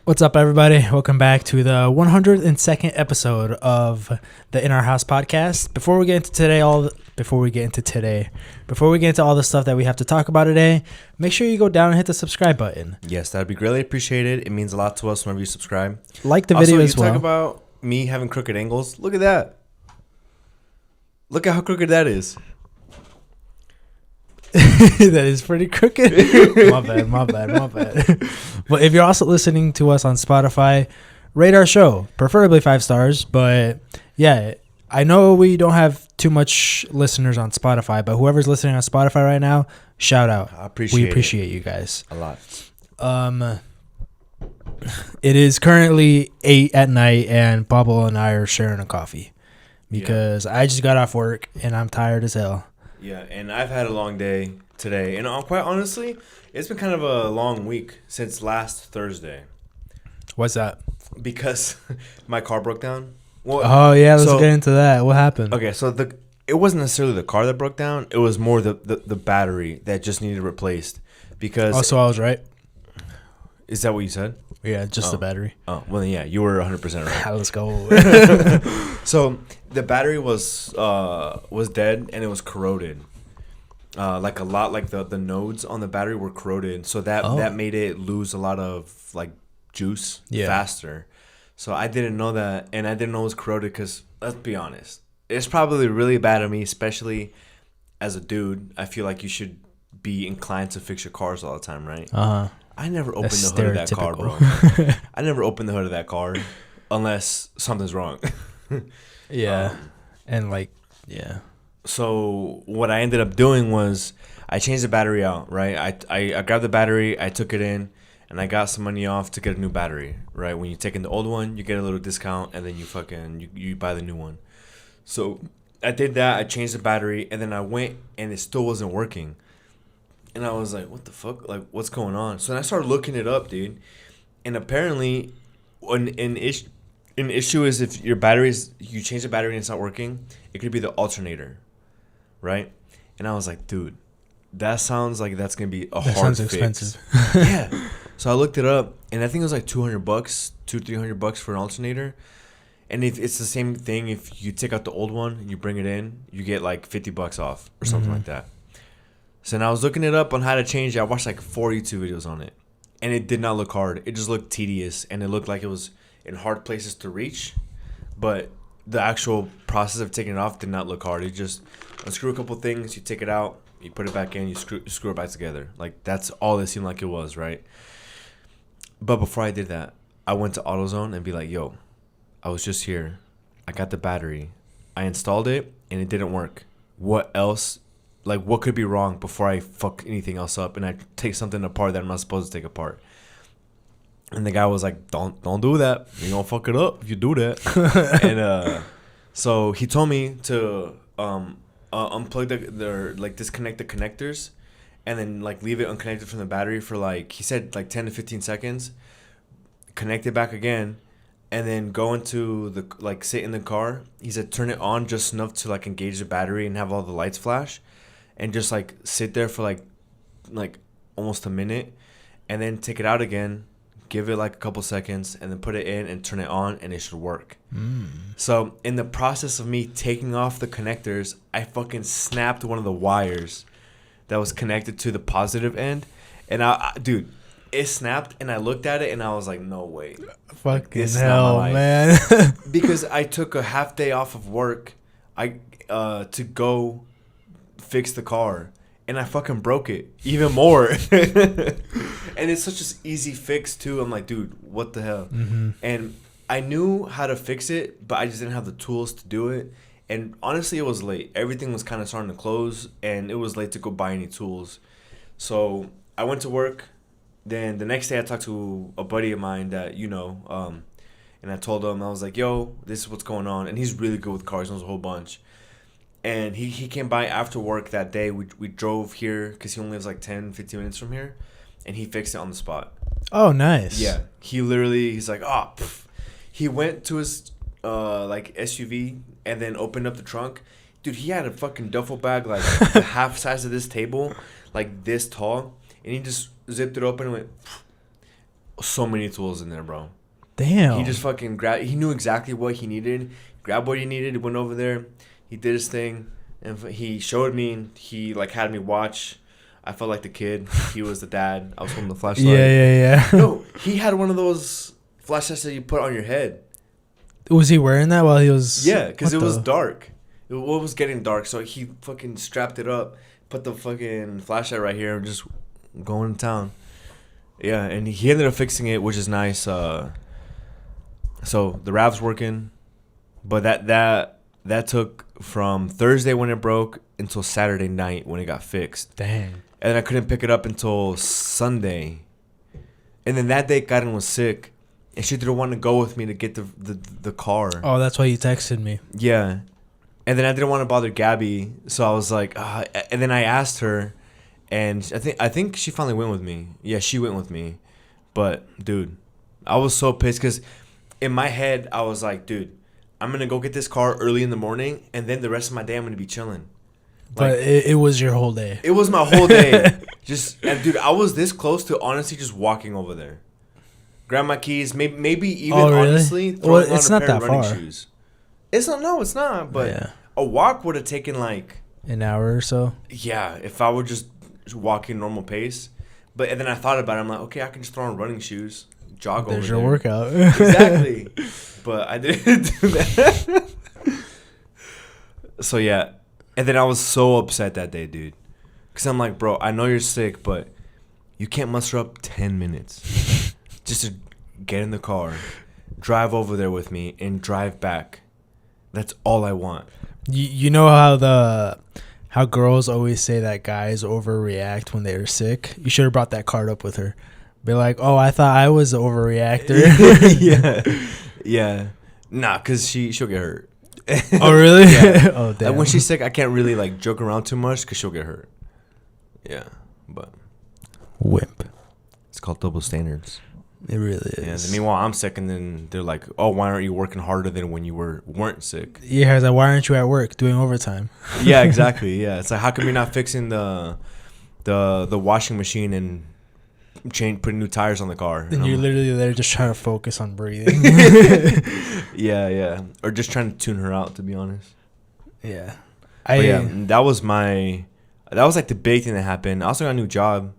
What's up, everybody? Welcome back to the 102nd episode of the In Our House podcast. Before we get into all the stuff that we have to talk about today, make sure you go down and hit the subscribe button. Yes, that'd be greatly appreciated. It means a lot to us whenever you subscribe. Like the video as well. Also, you talk about me having crooked angles. Look at that. Look at how crooked that is. That is pretty crooked. My bad. But if you're also listening to us on Spotify, rate our show, preferably 5 stars. But yeah, I know we don't have too much listeners on Spotify, but whoever's listening on Spotify right now, shout out. We appreciate you guys a lot. It is currently 8 at night, and Pablo and I are sharing a coffee because I just got off work and I'm tired as hell. Yeah, and I've had a long day today. And quite honestly, it's been kind of a long week since last Thursday. What's that? Because my car broke down. Well, let's get into that. What happened? Okay, so it wasn't necessarily the car that broke down. It was more the battery that just needed replaced. Because so I was right. Is that what you said? Yeah, just the battery. Oh, well, yeah, you were 100% right. Let's go. So the battery was dead and it was corroded. Like a lot, like the nodes on the battery were corroded, so that made it lose a lot of like juice faster. So I didn't know that, and I didn't know it was corroded because, let's be honest, it's probably really bad of me, especially as a dude. I feel like you should be inclined to fix your cars all the time, right? I never opened the hood of that car, bro. I never opened the hood of that car unless something's wrong. Yeah. So what I ended up doing was I changed the battery out, right? I grabbed the battery, I took it in, and I got some money off to get a new battery, right? When you take in the old one, you get a little discount, and then you buy the new one. So I did that. I changed the battery, and then I went, and it still wasn't working. And I was like, what the fuck? Like, what's going on? So then I started looking it up, dude. And apparently, an issue is if you change the battery and it's not working, it could be the alternator, right? And I was like, dude, that sounds like that's going to be a hard fix. That sounds expensive. Yeah. So I looked it up, and I think it was like $200, $200-$300 for an alternator. And it's the same thing if you take out the old one and you bring it in, you get like $50 off or something like that. So then I was looking it up on how to change it. I watched like 4 YouTube videos on it. And it did not look hard. It just looked tedious. And it looked like it was in hard places to reach. But the actual process of taking it off did not look hard. You just unscrew a couple things. You take it out. You put it back in. You screw it back together. Like, that's all it seemed like it was, right? But before I did that, I went to AutoZone and be like, yo, I was just here. I got the battery. I installed it, and it didn't work. What else? Like, what could be wrong before I fuck anything else up and I take something apart that I'm not supposed to take apart? And the guy was like, don't do that. You're going to fuck it up if you do that. And so he told me to unplug disconnect the connectors and then, like, leave it unconnected from the battery for, like, he said, like, 10 to 15 seconds. Connect it back again. And then go into sit in the car. He said, turn it on just enough to, like, engage the battery and have all the lights flash. And just, like, sit there for, like almost a minute. And then take it out again. Give it, like, a couple seconds. And then put it in and turn it on. And it should work. So, in the process of me taking off the connectors, I fucking snapped one of the wires that was connected to the positive end. And, dude, it snapped. And I looked at it. And I was like, no way. Fucking hell, man. Because I took a half day off of work to go fix the car, and I fucking broke it even more. And it's such an easy fix too. I'm like, dude, what the hell? And I knew how to fix it, but I just didn't have the tools to do it. And honestly, it was late. Everything was kind of starting to close, and it was late to go buy any tools. So I went to work. Then the next day I talked to a buddy of mine that and I told him, I was like, yo, this is what's going on. And he's really good with cars. He knows a whole bunch. And he came by after work that day. We drove here because he only lives like 10, 15 minutes from here. And he fixed it on the spot. Oh, nice. Yeah. He's like, he went to his SUV and then opened up the trunk. Dude, he had a fucking duffel bag like the half size of this table, like this tall. And he just zipped it open and went so many tools in there, bro. Damn. He just fucking grabbed. He knew exactly what he needed. Grabbed what he needed. Went over there. He did his thing, and he showed me. He like had me watch. I felt like the kid. He was the dad. I was holding the flashlight. Yeah. No, he had one of those flashlights that you put on your head. Was he wearing that while he was? Yeah, because it was dark. It was getting dark, so he fucking strapped it up, put the fucking flashlight right here, and just going to town. Yeah, and he ended up fixing it, which is nice. So the RAV's working, but that took from Thursday when it broke until Saturday night when it got fixed. Dang. And I couldn't pick it up until Sunday. And then that day, Karen was sick, and she didn't want to go with me to get the car. Oh, that's why you texted me. Yeah. And then I didn't want to bother Gaby, so I was like, and then I asked her, and I think she finally went with me. Yeah, she went with me. But, dude, I was so pissed because in my head, I was like, dude, I'm going to go get this car early in the morning, and then the rest of my day, I'm going to be chilling. Like, but it was your whole day. It was my whole day. And dude, I was this close to honestly just walking over there. Grab my keys, maybe even really? honestly throwing it's on not a pair of that running far. shoes. It's not. But yeah. A walk would have taken like an hour or so. Yeah, if I would just walking normal pace. But and then I thought about it. I'm like, okay, I can just throw on running shoes, jog over there. There's your workout. Exactly. But I didn't do that. So yeah. And then I was so upset that day, dude. Because I'm like, bro, I know you're sick, but you can't muster up 10 minutes just to get in the car, drive over there with me, and drive back. That's all I want. You know how girls always say that guys overreact when they're sick? You should have brought that card up with her. Be like, oh, I thought I was the overreactor. Yeah. Nah, because she'll get hurt. Oh, really? Yeah. Oh, damn. Like, when she's sick, I can't really like joke around too much because she'll get hurt. Yeah, but wimp. It's called double standards. It really is. Yeah. And meanwhile, I'm sick, and then they're like, "Oh, why aren't you working harder than when you weren't sick?" Yeah, it's like, why aren't you at work doing overtime? Yeah, exactly. Yeah, it's like, how come you're not fixing the washing machine and putting new tires on the car? And you're literally there just trying to focus on breathing. Yeah. Or just trying to tune her out, to be honest. Yeah. That was like the big thing that happened. I also got a new job.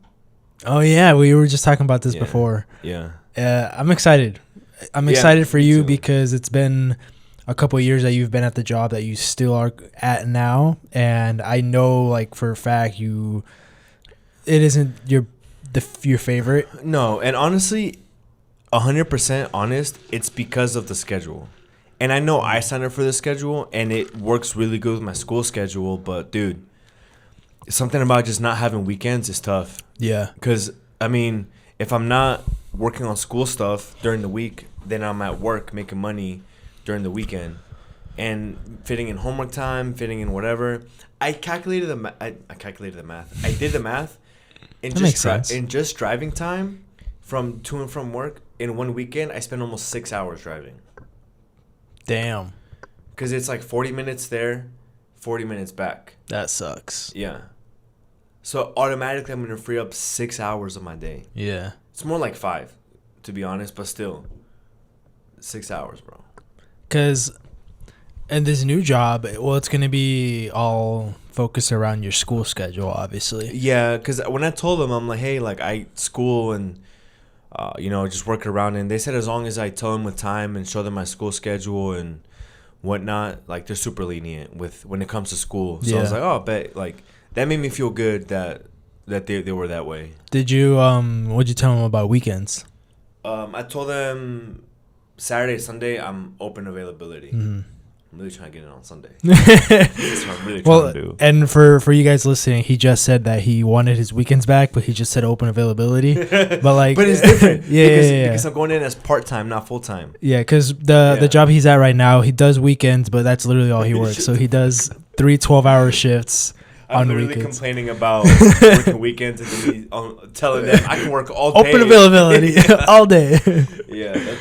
Oh, yeah. We were just talking about this before. Yeah. I'm excited. I'm excited for you because it's been a couple of years that you've been at the job that you still are at now. And I know, like, for a fact, it isn't your favorite. No, and honestly, 100% honest, it's because of the schedule. And I know I signed up for the schedule, and it works really good with my school schedule. But, dude, something about just not having weekends is tough. Yeah. Because, I mean, if I'm not working on school stuff during the week, then I'm at work making money during the weekend. And fitting in homework time, fitting in whatever. I calculated the math. I did the math. And just driving time to and from work in one weekend, I spend almost 6 hours driving. Damn. Because it's like 40 minutes there, 40 minutes back. That sucks. Yeah. So automatically I'm going to free up 6 hours of my day. Yeah. It's more like 5, to be honest, but still. 6 hours, bro. Because in this new job, it's going to be all focused around your school schedule, obviously. Yeah, because when I told them, I'm like, hey, like, I school and, just work around. And they said as long as I tell them with time and show them my school schedule and whatnot, like, they're super lenient when it comes to school. So I was like, oh, I bet, like, that made me feel good that they were that way. Did you, what'd you tell them about weekends? I told them Saturday, Sunday, I'm open availability. Mm-hmm. I'm really trying to get it on Sunday. That's what I'm really trying to do. And for you guys listening, he just said that he wanted his weekends back, but he just said open availability. But it's different. Because I'm going in as part-time, not full-time. Yeah, because the job he's at right now, he does weekends, but that's literally all he works. So he does 3 12-hour shifts on I'm literally weekends. Complaining about working weekends and then telling them I can work all day. Open availability all day. Yeah,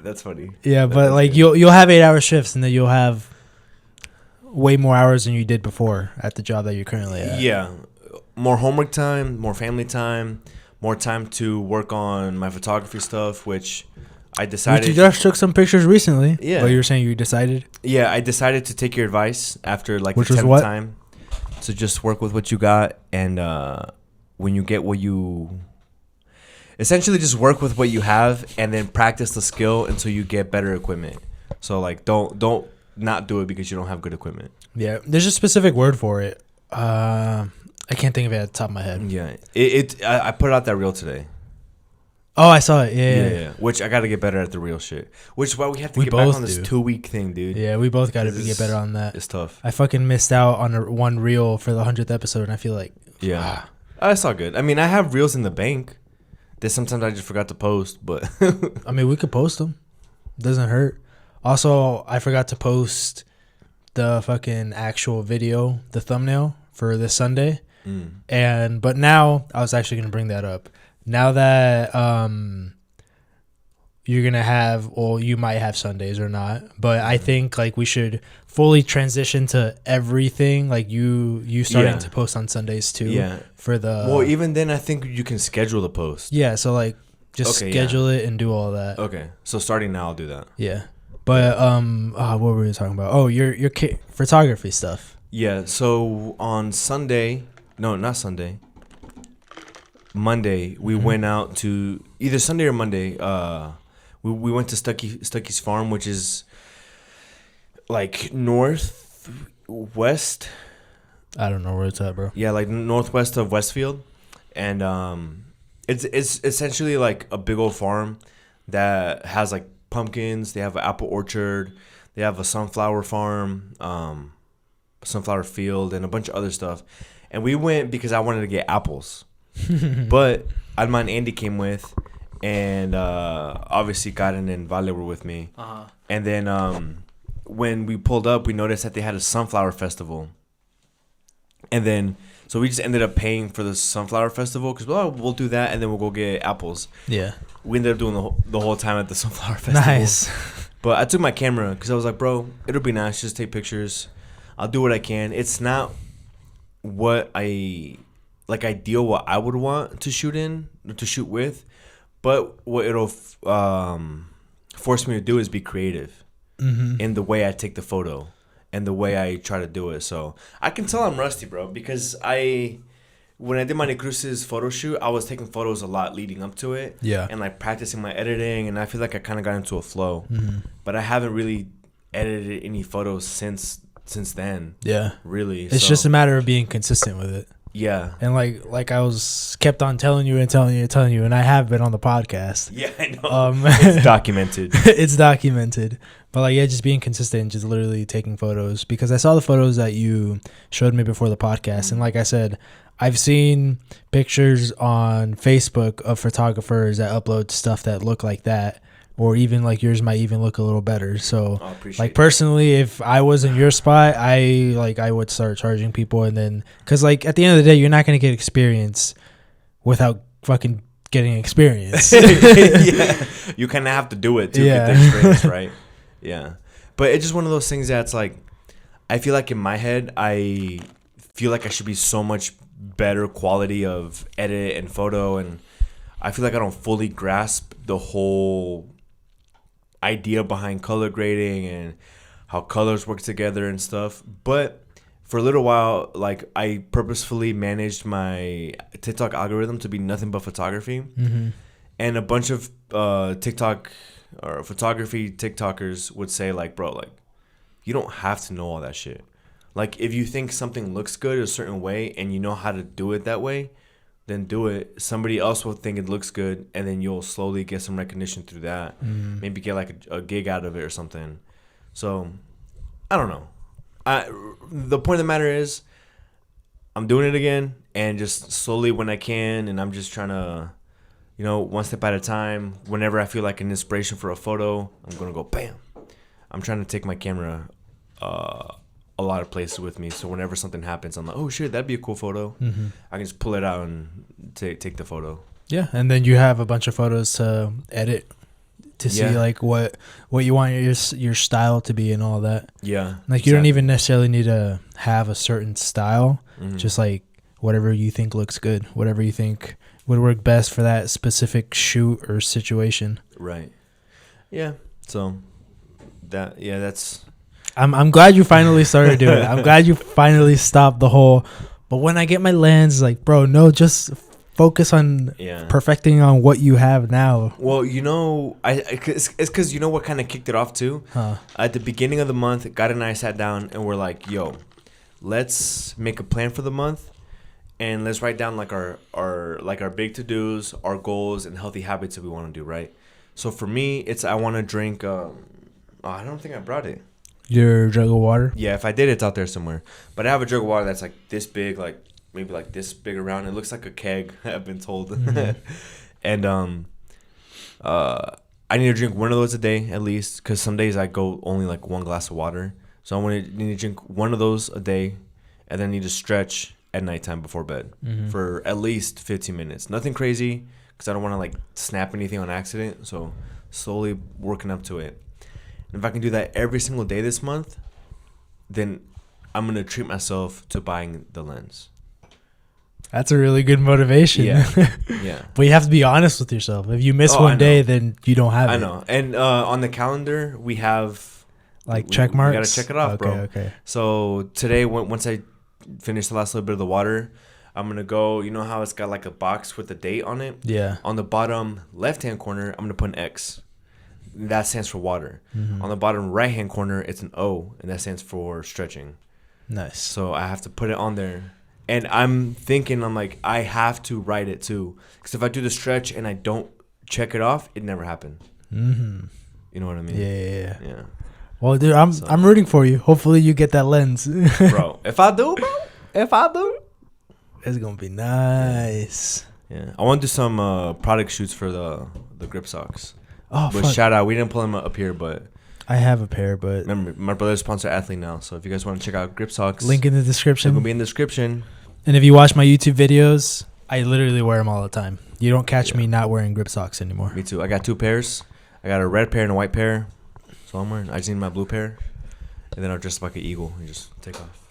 that's funny. Yeah, but like you'll have 8-hour shifts and then you'll have way more hours than you did before at the job that you're currently at. Yeah, more homework time, more family time, more time to work on my photography stuff, which I decided. You just took some pictures recently. Yeah. But you were saying you decided? Yeah, I decided to take your advice after like Which the was 10th what? time to just work with what you got, and when you get what you essentially just work with what you have and then practice the skill until you get better equipment. So like don't not do it because you don't have good equipment. Yeah, there's a specific word for it. I can't think of it at the top of my head. Yeah, I put out that reel today. Oh, I saw it. Yeah. Which I got to get better at the real shit. Which is why we have to We get back both on this do. 2-week thing, dude. Yeah, we both got to get better on that. It's tough. I fucking missed out on one reel for the 100th episode, and I feel like Yeah, that's all good. I mean, I have reels in the bank that sometimes I just forgot to post, but I mean, we could post them. Doesn't hurt. Also, I forgot to post the fucking actual video, the thumbnail for this Sunday. But now I was actually gonna bring that up. Now that you're gonna have, well, you might have Sundays or not, but I think like we should fully transition to everything. Like you starting to post on Sundays too. Yeah. For the well, even then, I think you can schedule the post. Yeah. So like just schedule it and do all that. Okay. So starting now, I'll do that. Yeah. But what were we talking about? Oh, your photography stuff. Yeah. So on Sunday, no, not Sunday. Monday, we went out to either Sunday or Monday. We went to Stuckey's farm, which is like northwest. I don't know where it's at, bro. Yeah, like northwest of Westfield, and it's essentially like a big old farm that has like pumpkins. They have an apple orchard. They have a sunflower farm, sunflower field, and a bunch of other stuff. And we went because I wanted to get apples. But Alma and Andy came with, and obviously Karen and Vale were with me. And then when we pulled up, we noticed that they had a sunflower festival. And then so we just ended up paying for the sunflower festival because we'll do that and then we'll go get apples. Yeah. We ended up doing the whole time at the sunflower festival. Nice. But I took my camera because I was like, bro, it'll be nice just take pictures. I'll do what I can. It's not what ideal what I would want to shoot with, but what it'll force me to do is be creative in the way I take the photo and the way I try to do it. So I can tell I'm rusty, bro, because when I did my Necruces photo shoot, I was taking photos a lot leading up to it. Yeah. And like practicing my editing, and I feel like I kind of got into a flow. But I haven't really edited any photos since then. Yeah. Really. It's just a matter of being consistent with it. Yeah. And like I was kept on telling you, and I have been on the podcast. Yeah, I know. It's documented. It's documented. But like, yeah, just being consistent, just literally taking photos, because I saw the photos that you showed me before the podcast. And like I said, I've seen pictures on Facebook of photographers that upload stuff that look like that, or even like yours might even look a little better. So like personally, if I was in your spot, I would start charging people, and then because like at the end of the day, you're not going to get experience without fucking getting experience. Yeah, you kind of have to do it to get the experience, right? Yeah, but it's just one of those things that's like, I feel like in my head, I feel like I should be so much better quality of edit and photo, and I feel like I don't fully grasp the whole idea behind color grading and how colors work together and stuff. But for a little while, like, I purposefully managed my TikTok algorithm to be nothing but photography. And a bunch of TikTok or photography TikTokers would say, like, bro, like, you don't have to know all that shit. Like, if you think something looks good a certain way and you know how to do it that way, then do it. Somebody else will think it looks good, and then you'll slowly get some recognition through that. Maybe get like a gig out of it or something. So I don't know. The point of the matter is, I'm doing it again, and just slowly when I can, and I'm just trying to, one step at a time. Whenever I feel like an inspiration for a photo, I'm gonna go bam. I'm trying to take my camera a lot of places with me, so whenever something happens, I'm like, oh shit, that'd be a cool photo. I can just pull it out and take the photo. Yeah, and then you have a bunch of photos to edit to see like what you want your style to be and all that. Yeah, like you don't even necessarily need to have a certain style. Just like whatever you think looks good, whatever you think would work best for that specific shoot or situation. Right. Yeah. So that's. I'm glad you finally started doing it. I'm glad you finally stopped the whole. But when I get my lens, like, bro, no, just focus on perfecting on what you have now. Well, it's because you know what kind of kicked it off too. At the beginning of the month, God and I sat down and we're like, "Yo, let's make a plan for the month, and let's write down like our big to dos, our goals, and healthy habits that we want to do." Right. So for me, it's I want to drink. I don't think I brought it. Your jug of water? Yeah, if I did, it's out there somewhere. But I have a jug of water that's like this big, like maybe like this big around. It looks like a keg, I've been told. Mm-hmm. And I need to drink one of those a day at least, because some days I go only like one glass of water. So need to drink one of those a day, and then need to stretch at nighttime before bed for at least 15 minutes. Nothing crazy, because I don't want to like snap anything on accident. So slowly working up to it. If I can do that every single day this month, then I'm going to treat myself to buying the lens. That's a really good motivation. Yeah. Yeah. But you have to be honest with yourself. If you miss one day, then you don't have it. I know. And on the calendar, we have... Like check marks? We got to check it off, bro. Okay. So today, once I finish the last little bit of the water, I'm going to go... You know how it's got like a box with a date on it? Yeah. On the bottom left-hand corner, I'm going to put an X. That stands for water. Mm-hmm. On the bottom right-hand corner, it's an O, and that stands for stretching. Nice. So I have to put it on there. And I'm like, I have to write it too. Because if I do the stretch and I don't check it off, it never happened. Mm-hmm. You know what I mean? Yeah. Well, dude, I'm rooting for you. Hopefully you get that lens. Bro, if I do, it's going to be nice. Yeah. I want to do some product shoots for the grip socks. Oh, but shout out, we didn't pull them up here, but I have a pair, but remember, my brother's sponsor athlete now, so if you guys want to check out grip socks, link in the description. It will be in the description. And if you watch my YouTube videos, I literally wear them all the time. You don't catch me not wearing grip socks anymore. Me too. I got 2 pairs. I got a red pair and a white pair. So I'm wearing. I just need my blue pair, and then I'll dress like an eagle and just take off.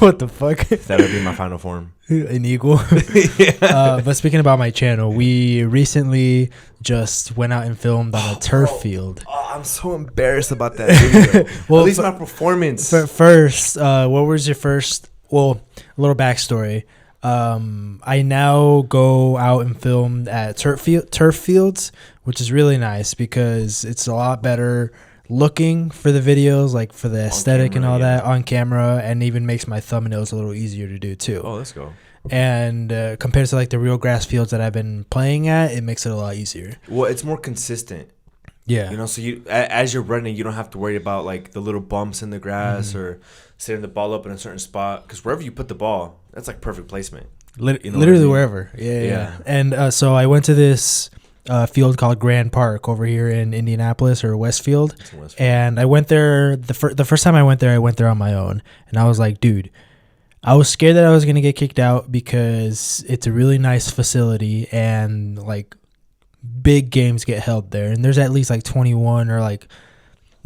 What the fuck? That would be my final form. An eagle. Yeah. But speaking about my channel, we recently just went out and filmed on a turf field. Oh, I'm so embarrassed about that video. Well, at least my performance. First, what was your first? Well, a little backstory. I now go out and film at turf fields, which is really nice because it's a lot better looking for the videos, like for the aesthetic and all that on camera, and even makes my thumbnails a little easier to do too. Oh, let's go. And compared to like the real grass fields that I've been playing at, it makes it a lot easier. Well, it's more consistent. Yeah. You know, so you as you're running, you don't have to worry about like the little bumps in the grass or setting the ball up in a certain spot, because wherever you put the ball, that's like perfect placement. Literally wherever. Yeah. And so I went to this field called Grand Park over here in Indianapolis, or Westfield. And I went there the first time I went there on my own, and I was like, dude, I was scared that I was gonna get kicked out because it's a really nice facility and like big games get held there, and there's at least like 21 or like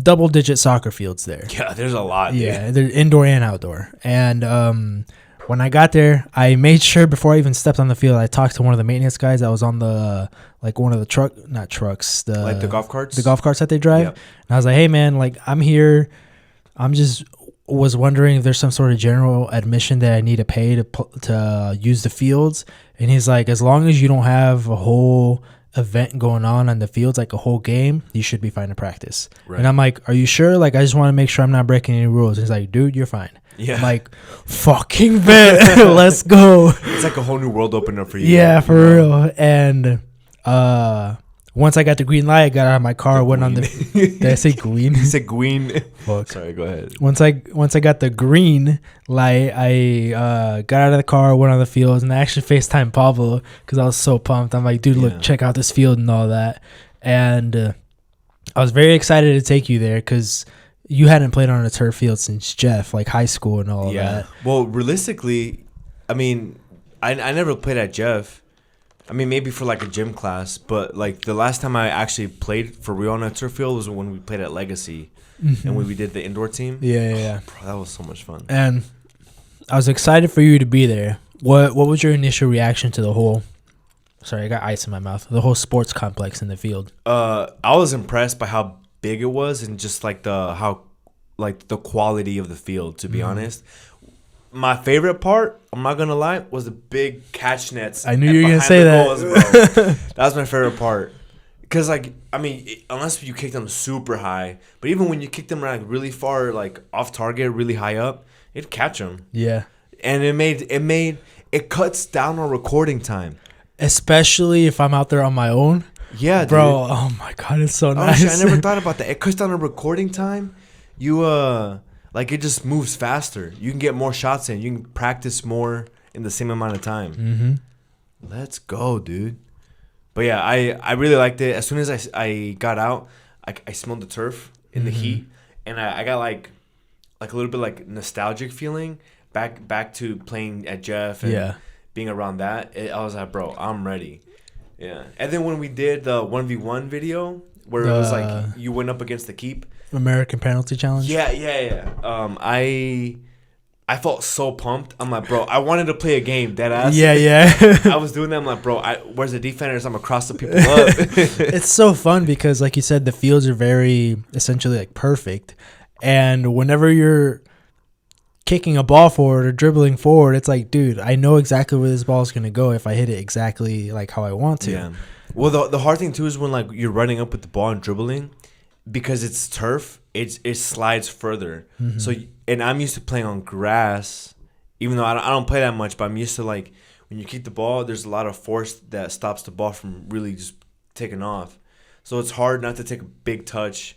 double-digit soccer fields there. Yeah, there's a lot. Yeah, they're indoor and outdoor. And when I got there, I made sure before I even stepped on the field, I talked to one of the maintenance guys that was on the like one of the not trucks, like the golf carts, that they drive. Yep. And I was like, hey man, like I'm here, was wondering if there's some sort of general admission that I need to pay to use the fields. And he's like, as long as you don't have a whole event going on the fields, like a whole game, you should be fine to practice. Right. And I'm like, are you sure? Like, I just want to make sure I'm not breaking any rules. And he's like, dude, you're fine. Yeah. I'm like, fucking bet. Let's go. It's like a whole new world opener for you. Yeah, for real. And once I got the green light, I got out of my car, went on the... Did I say green? You said green. Fuck. Sorry, go ahead. Once I got the green light, I got out of the car, went on the fields, and I actually FaceTimed Pablo because I was so pumped. I'm like, dude, look, check out this field and all that. And I was very excited to take you there because you hadn't played on a turf field since Jeff, like high school and all that. Well, realistically, I mean, I never played at Jeff. I mean, maybe for like a gym class, but like the last time I actually played for real on a turf field was when we played at Legacy and when we did the indoor team. Yeah. Bro, that was so much fun. And I was excited for you to be there What was your initial reaction to the whole? Sorry, I got ice in my mouth. The whole sports complex in the field. I was impressed by how big it was and just like the quality of the field. To be honest, my favorite part, I'm not gonna lie, was the big catch nets. I knew you were gonna say that. Goals, bro. That was my favorite part. Cause unless you kick them super high, but even when you kick them like really far, like off target, really high up, it'd catch them. Yeah, and it cuts down on recording time, especially if I'm out there on my own. Yeah, bro. Dude. Oh my god, it's so nice. Honestly, I never thought about that. It cuts down on recording time. You it just moves faster. You can get more shots in. You can practice more in the same amount of time. Mm-hmm. Let's go, dude. But yeah, I really liked it. As soon as I got out, I smelled the turf in the heat, and I got like a little bit like nostalgic feeling back to playing at Jeff and being around that. I was like, bro, I'm ready. Yeah. And then when we did the 1v1 video where it was like you went up against the keep. American Penalty Challenge? Yeah. I felt so pumped. I'm like, bro, I wanted to play a game, deadass. Yeah. I was doing that. I'm like, bro, where's the defenders? I'm going to cross the people up. It's so fun because, like you said, the fields are very, essentially, like, perfect. And whenever you're kicking a ball forward or dribbling forward, it's like, dude, I know exactly where this ball is going to go if I hit it exactly, like, how I want to. Yeah. Well, the hard thing, too, is when, like, you're running up with the ball and dribbling. Because it's turf, it slides further. Mm-hmm. So, and I'm used to playing on grass, even though I don't play that much. But I'm used to, like, when you kick the ball, there's a lot of force that stops the ball from really just taking off. So it's hard not to take a big touch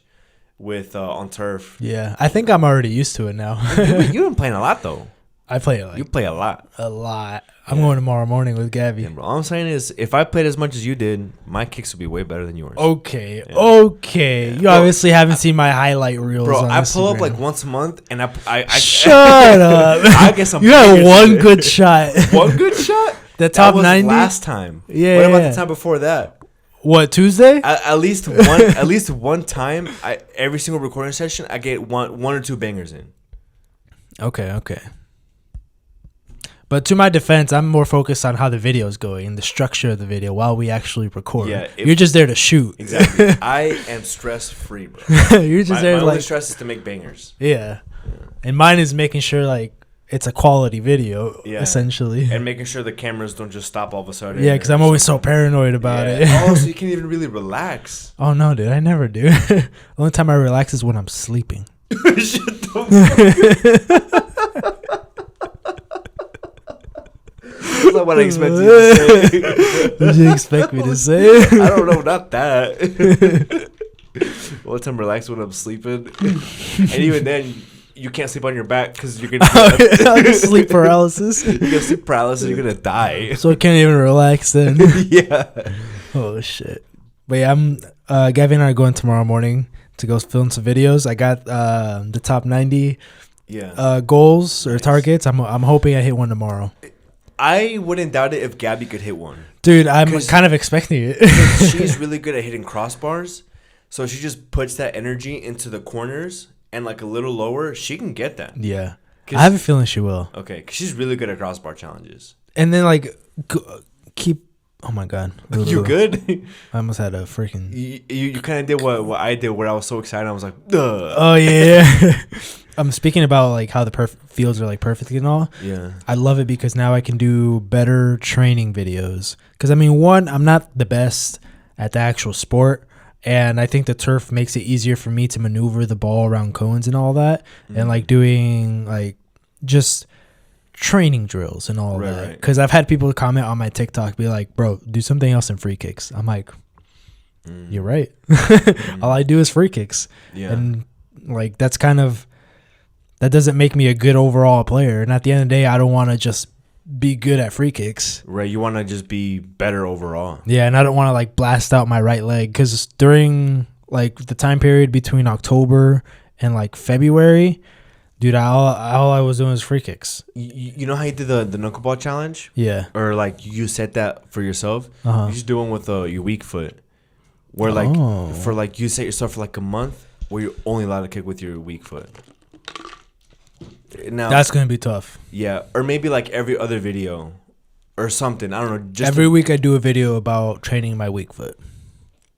with on turf. Yeah, I think I'm already used to it now. You've been playing a lot though. I play a lot. You play a lot. A lot. I'm going tomorrow morning with Gaby. Yeah, all I'm saying is, if I played as much as you did, my kicks would be way better than yours. Okay. Yeah. You obviously haven't seen my highlight reels. Bro, on I Instagram. pull up like once a month, and I shut up. I guess I'm. You had one good shot. One good shot. The top 90 last time. Yeah. What about the time before that? What, Tuesday? At least one time. Every single recording session, I get one or two bangers in. Okay. But to my defense, I'm more focused on how the video is going and the structure of the video while we actually record. Yeah, you're just there to shoot. Exactly. I am stress-free, bro. You're just there my like... only stress is to make bangers. Yeah. And mine is making sure, like, it's a quality video, essentially. And making sure the cameras don't just stop all of a sudden. Yeah, because I'm always so paranoid about it. Oh, so you can't even really relax. Oh, no, dude. I never do. The only time I relax is when I'm sleeping. Shut the That's not what I expected you to say. What did you expect me to say? I don't know, not that. One time relax when I'm sleeping. And even then, you can't sleep on your back because you're going to get sleep paralysis. You get sleep paralysis, you're going to die. So I can't even relax then. Yeah. Oh, shit. But yeah, Gaby and I are going tomorrow morning to go film some videos. I got the top 90 goals or targets. I'm hoping I hit one tomorrow. I wouldn't doubt it if Gaby could hit one. Dude, I'm kind of expecting it. She's really good at hitting crossbars. So she just puts that energy into the corners and like a little lower. She can get that. Yeah. I have a feeling she will. Okay. Because she's really good at crossbar challenges. And then like keep... Oh my God. You good? I almost had a freaking... You kind of did what I did where I was so excited. I was like, ugh. Oh, yeah. I'm speaking about like how the fields are like perfect and all. Yeah. I love it because now I can do better training videos. Because I mean, one, I'm not the best at the actual sport. And I think the turf makes it easier for me to maneuver the ball around cones and all that. Mm-hmm. And like doing like just... training drills and all that because I've had people comment on my TikTok be like, bro, do something else in free kicks. I'm like, you're right. All I do is free kicks. And like that doesn't make me a good overall player, and at the end of the day I don't want to just be good at free kicks. You want to just be better overall. And I don't want to like blast out my right leg because during like the time period between October and like February, dude, all I was doing was free kicks. You know how you did the knuckleball challenge? Yeah. Or like you set that for yourself? Uh-huh. You just do one with your weak foot. Where like for like you set yourself for like a month where you're only allowed to kick with your weak foot. Now That's gonna be tough. yeah, or maybe like every other video, or something. I don't know. Just Every week I do a video about training my weak foot.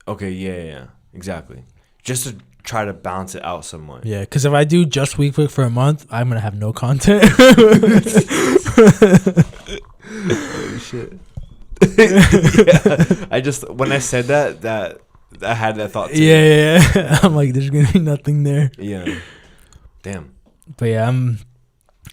Okay, yeah, exactly. Just to try to balance it out somewhat. Yeah, because if I do just weak foot for a month, I'm gonna have no content. Oh shit. Yeah, I just when I said that I had that thought too. Yeah. I'm like, there's gonna be nothing there. Yeah. Damn. But yeah,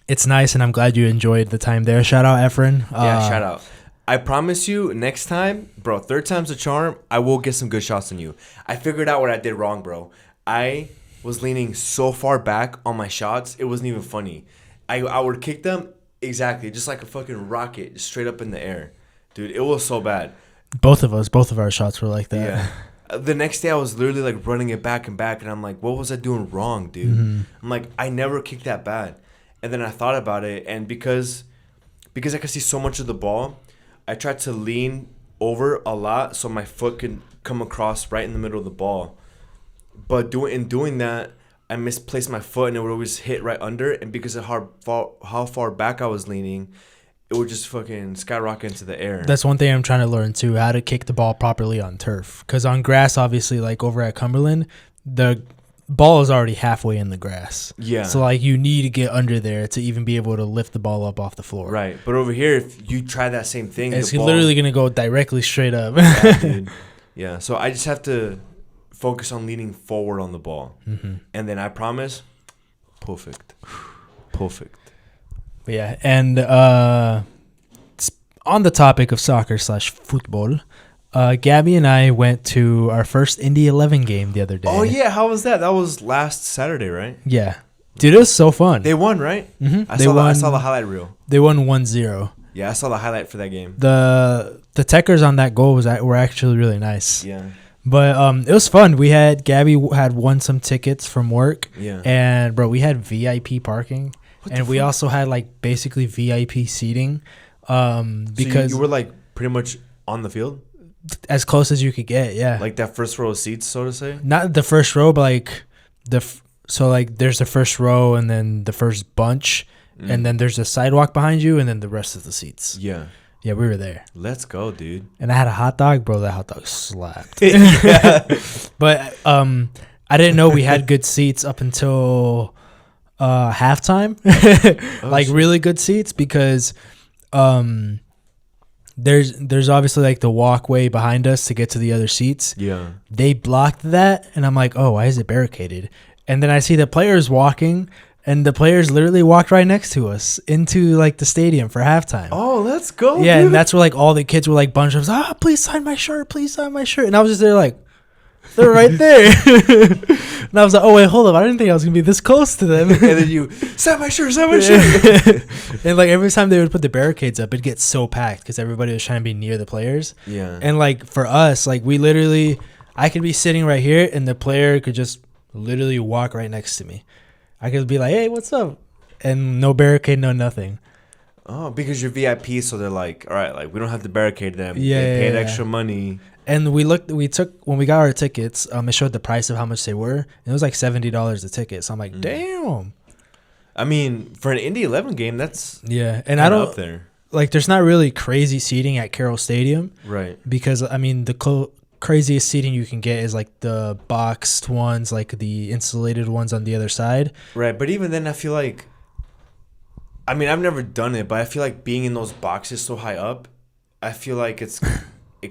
it's nice, and I'm glad you enjoyed the time there. Shout out Efren. Yeah, shout out. I promise you, next time, bro, third time's a charm. I will get some good shots on you. I figured out what I did wrong, bro. I was leaning so far back on my shots, it wasn't even funny. I would kick them exactly, just like a fucking rocket, just straight up in the air. Dude, it was so bad. Both of our shots were like that. Yeah. The next day, I was literally like running it back and back, and I'm like, what was I doing wrong, dude? Mm-hmm. I'm like, I never kicked that bad. And then I thought about it, and because I could see so much of the ball, I tried to lean over a lot so my foot could come across right in the middle of the ball. But doing that, I misplaced my foot, and it would always hit right under it. And because of how far back I was leaning, it would just fucking skyrocket into the air. That's one thing I'm trying to learn too, how to kick the ball properly on turf. Because on grass, obviously, like over at Cumberland, the ball is already halfway in the grass. Yeah. So like you need to get under there to even be able to lift the ball up off the floor. Right. But over here, if you try that same thing, it's the ball, literally gonna go directly straight up. Yeah, dude. Yeah. So I just have to focus on leaning forward on the ball, and then I promise, perfect. But yeah, and on the topic of soccer/football, Gaby and I went to our first Indy 11 game the other day. Oh yeah, how was that? That was last Saturday, right? Yeah, dude, it was so fun. They won, right? Mm-hmm. I saw the highlight reel. They won 1-0. Yeah, I saw the highlight for that game. The techers on that goal were actually really nice. Yeah. But it was fun. Gaby had won some tickets from work. Yeah. And bro, we had VIP parking, and we also had like basically VIP seating. Because so you were like pretty much on the field, as close as you could get. Yeah. like that first row of seats, so to say. Not the first row, but like so like there's the first row and then the first bunch, and then there's a sidewalk behind you, and then the rest of the seats. Yeah. Yeah, we were there. Let's go, dude. And I had a hot dog, bro. That hot dog slapped. Yeah. But I didn't know we had good seats up until halftime. Like shit. Really good seats, because there's obviously like the walkway behind us to get to the other seats. Yeah. They blocked that, and I'm like, oh, why is it barricaded? And then I see the players walking, and the players literally walked right next to us into like the stadium for halftime. Oh, let's go. Yeah, dude. and that's where like all the kids were like bunched up. Please sign my shirt. Please sign my shirt. And I was just there like, they're right there. And I was like, oh wait, hold up. I didn't think I was gonna be this close to them. And then you sign my shirt. And like every time they would put the barricades up, it'd get so packed because everybody was trying to be near the players. Yeah. And like for us, like I could be sitting right here, and the player could just literally walk right next to me. I could be like, hey, what's up? And no barricade, no nothing. Oh, because you're VIP, so they're like, all right, like we don't have to barricade them. Yeah, they paid extra money. And when we got our tickets, it showed the price of how much they were, and it was like $70 a ticket. So I'm like, damn. I mean, for an Indy 11 game, that's and I don't up there. Like, there's not really crazy seating at Carroll Stadium, right? Because I mean, the craziest seating you can get is like the boxed ones, like the insulated ones on the other side. Right, but even then, I feel like, I mean, I've never done it, but I feel like being in those boxes so high up, I feel like it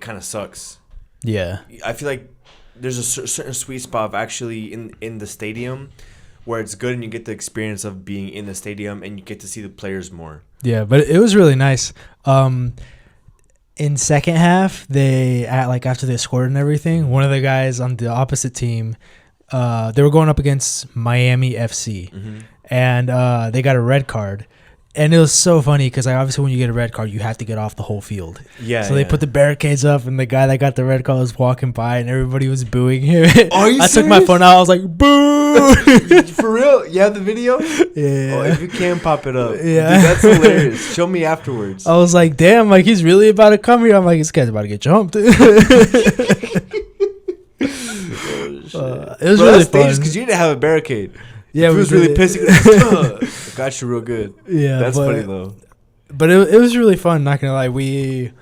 kind of sucks. Yeah, I feel like there's a certain sweet spot of actually in the stadium where it's good and you get the experience of being in the stadium and you get to see the players more. Yeah, but it was really nice. In second half, after they scored and everything, one of the guys on the opposite team, they were going up against Miami FC, and they got a red card. And it was so funny because obviously when you get a red card, you have to get off the whole field. Yeah. So they put the barricades up, and the guy that got the red card was walking by, and everybody was booing him. Are you serious? Took my phone out. I was like, boo! For real? You have the video? Yeah. Oh, if you can, pop it up. Yeah. Dude, that's hilarious. Show me afterwards. I was like, damn, like he's really about to come here. I'm like, this guy's about to get jumped. It was really fun. Because you didn't have a barricade. Yeah, if he was really pissed, I got you real good. Yeah, that's funny though. But it was really fun. Not gonna lie,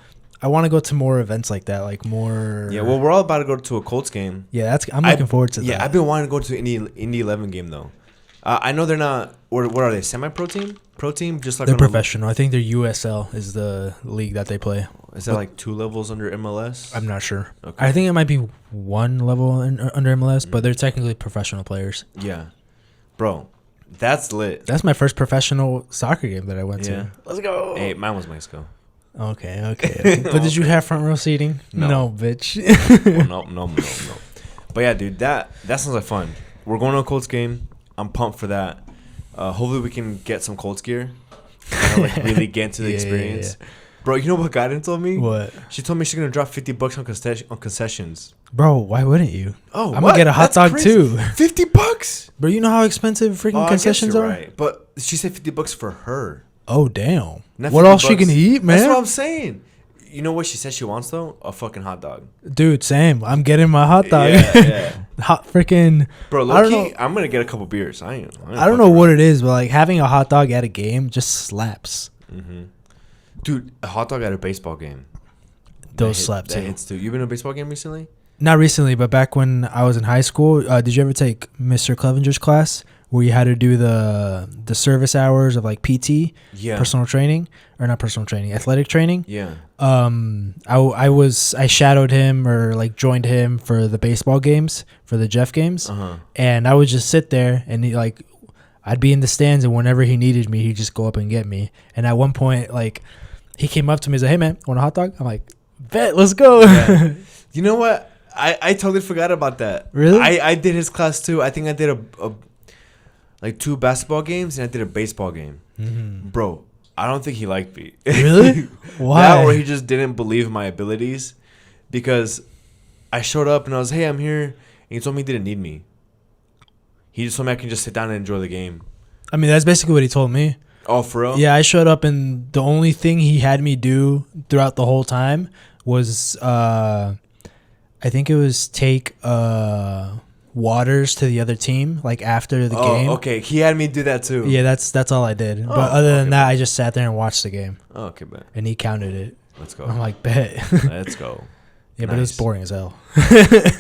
I want to go to more events like that, like more. Yeah, well, we're all about to go to a Colts game. Yeah, I'm looking forward to that. Yeah, I've been wanting to go to Indy 11 game though. I know they're not. What are they? Semi-pro team? Pro team? Just like they're professional. I think they're USL is the league that they play. Is that like 2 levels under MLS? I'm not sure. Okay. I think it might be 1 level under MLS, but they're technically professional players. Yeah, bro, that's lit. That's my first professional soccer game that I went to. Let's go. Hey, mine was Mexico. Okay. But did you have front row seating? No bitch. Well, no. But yeah, dude, that sounds like fun. We're going to a Colts game. I'm pumped for that. Hopefully we can get some Colts gear. Like really get into the experience. Yeah. Bro, you know what Gaiden told me? What? She told me she's gonna drop $50 on concessions. Bro, why wouldn't you? Oh, I'm gonna get a hot dog crazy. too. $50? Bro, you know how expensive freaking concessions are? Right. But she said $50 for her. Oh damn. Not what else she can eat, man? That's what I'm saying. You know what she said she wants though? A fucking hot dog. Dude, same. I'm getting my hot dog. Yeah. Hot freaking. Bro, low-key, I'm gonna get a couple beers. I don't know what it is, but like having a hot dog at a game just slaps. Mm-hmm. Dude, a hot dog at a baseball game. Those slap too. That hits too. You been to a baseball game recently? Not recently, but back when I was in high school. Did you ever take Mr. Clevenger's class where you had to do the service hours of like PT, personal training, or not personal training, athletic training? Yeah. I shadowed him or like joined him for the baseball games, for the Jeff games, and I would just sit there and I'd be in the stands, and whenever he needed me, he'd just go up and get me. And at one point, like, he came up to me and said, "Hey man, want a hot dog?" I'm like, "Bet, let's go." Yeah. You know what? I totally forgot about that. Really? I did his class too. I think I did a like 2 basketball games and I did a baseball game. Mm-hmm. Bro, I don't think he liked me. Really? Why? That or he just didn't believe my abilities, because I showed up and I was, "Hey, I'm here," and he told me he didn't need me. He just told me I can just sit down and enjoy the game. I mean, that's basically what he told me. Oh, for real? Yeah, I showed up and the only thing he had me do throughout the whole time was I think it was take waters to the other team, like after the game. Oh, okay. He had me do that too. Yeah, that's all I did. But other than that, I just sat there and watched the game. Oh, okay, bet. And he counted it. Let's go. I'm like, bet. Let's go. Yeah, but it was boring as hell.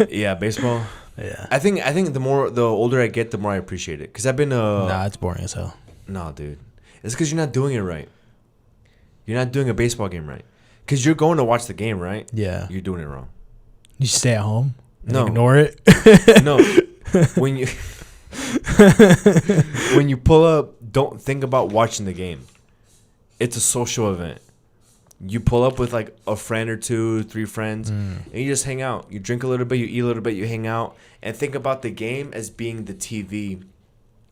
Yeah, baseball. Yeah. I think the older I get, the more I appreciate it. Because I've been nah, it's boring as hell. Nah, dude. It's because you're not doing it right. You're not doing a baseball game right. Because you're going to watch the game, right? Yeah. You're doing it wrong. You stay at home and no. ignore it? No. When you pull up, don't think about watching the game. It's a social event. You pull up with like a friend or 2, 3 friends, and you just hang out. You drink a little bit, you eat a little bit, you hang out, and think about the game as being the TV.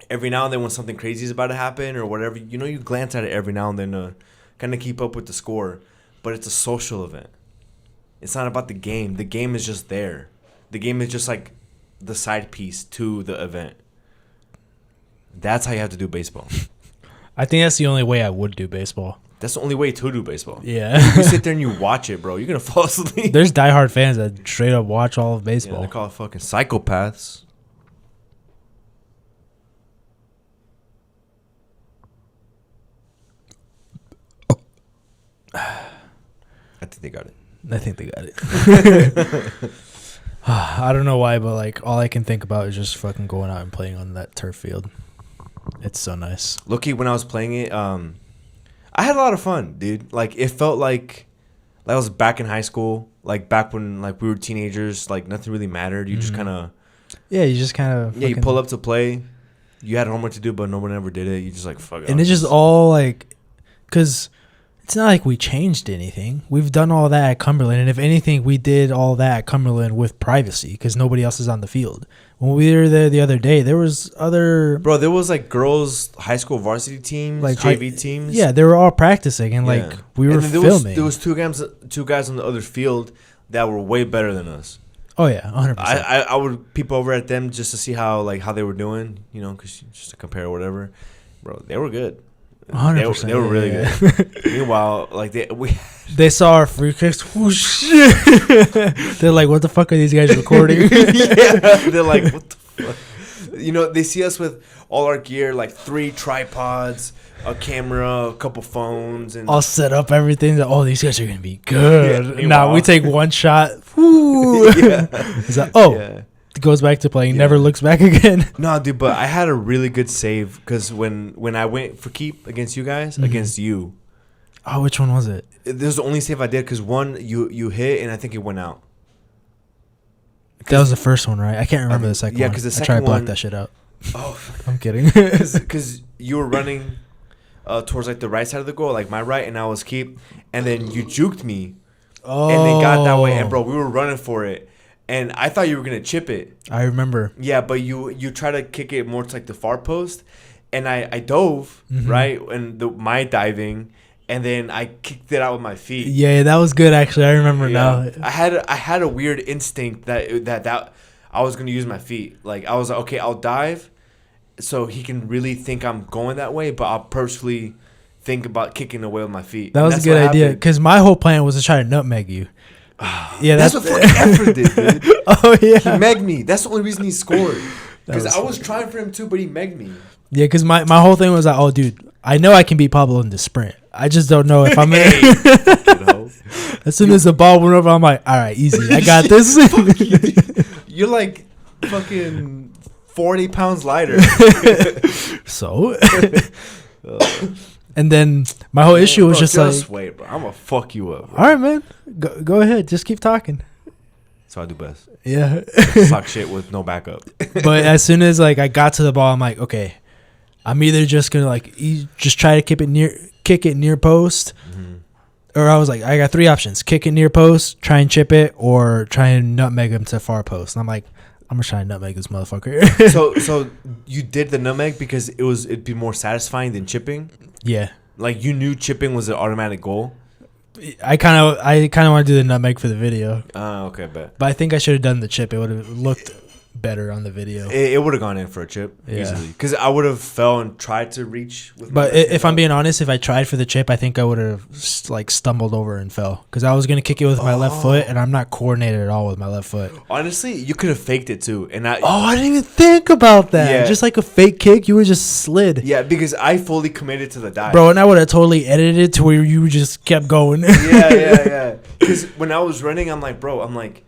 Every now and then when something crazy is about to happen or whatever, you glance at it every now and then to kind of keep up with the score. But it's a social event. It's not about the game. The game is just there. The game is just like the side piece to the event. That's how you have to do baseball. I think that's the only way I would do baseball. That's the only way to do baseball. Yeah. You sit there and you watch it, bro. You're going to fall asleep. There's diehard fans that straight up watch all of baseball. Yeah, they're called fucking psychopaths. I think they got it. I think they got it. I don't know why, but like all I can think about is just fucking going out and playing on that turf field. It's so nice. Low-key, when I was playing it, I had a lot of fun, dude. Like it felt like I was back in high school, like back when like we were teenagers. Like nothing really mattered. You just kind of you pull up to play. You had homework to do, but no one ever did it. You just like fuck it. And it's just all like, cause it's not like we changed anything. We've done all that at Cumberland, and if anything, we did all that at Cumberland with privacy because nobody else is on the field. When we were there the other day, there was there was like girls high school varsity teams, like JV teams. Yeah, they were all practicing, and like we were filming. There was two guys on the other field that were way better than us. Oh yeah, 100%. I would peep over at them just to see how they were doing, because just to compare or whatever. Bro, they were good. 100%. They were really good. Meanwhile, like they saw our free kicks. Whoosh. They're like, "What the fuck are these guys recording?" Yeah, they're like, "What the fuck?" You know, they see us with all our gear, like 3 tripods, a camera, a couple phones, and I'll set up everything. That, oh, these guys are gonna be good. Yeah, Now we take one shot. Woo. Yeah. It's like, yeah. Goes back to playing, never looks back again. No, dude, but I had a really good save because when I went for keep against you guys, against you. Oh, which one was it? This was the only save I did because one you hit and I think it went out. That was the first one, right? I can't remember the second one. Yeah, because the second I tried to block one, that shit out. Oh, I'm kidding. Because you were running towards like the right side of the goal, like my right, and I was keep, and then you juked me, and then got that way, and bro, we were running for it, and I thought you were gonna chip it. I remember. Yeah, but you try to kick it more to like the far post, and I dove right, and my diving. And then I kicked it out with my feet. Yeah, that was good actually. I remember now. I had a weird instinct that I was gonna use my feet. Like I was like, okay, I'll dive, so he can really think I'm going that way, but I'll purposely think about kicking away with my feet. That was a good idea because my whole plan was to try to nutmeg you. Yeah, that's what fucking effort did, dude. Oh yeah, he megged me. That's the only reason he scored. Because I was trying for him too, but he megged me. Yeah, because my whole thing was like, oh, dude, I know I can beat Pablo in the sprint. I just don't know if I'm As soon as the ball went over, I'm like, all right, easy. I got this. You're like fucking 40 pounds lighter. So? And then my whole issue was just like, wait, bro. I'm going to fuck you up. Bro. All right, man. Go ahead. Just keep talking. That's what I do best. Yeah. Suck shit with no backup. But as soon as like I got to the ball, I'm like, okay, I'm either just going to like just try to kick it near post, or I was like, I got 3 options: kick it near post, try and chip it, or try and nutmeg him to far post. And I'm like, I'm gonna try and nutmeg this motherfucker. So you did the nutmeg because it'd be more satisfying than chipping. Yeah, like you knew chipping was an automatic goal. I kind of want to do the nutmeg for the video. Okay, but I think I should have done the chip. It would have looked better on the video. It would have gone in for a chip easily because I would have fell and tried to reach with but if I'm being honest, if I tried for the chip, I think I would have like stumbled over and fell because I was gonna kick it with my left foot, and I'm not coordinated at all with my left foot. Honestly, you could have faked it too, and I didn't even think about that. Yeah. Just like a fake kick, you would just slid. Yeah, because I fully committed to the dive, bro, and I would have totally edited it to where you just kept going. yeah. Because when I was running, I'm like,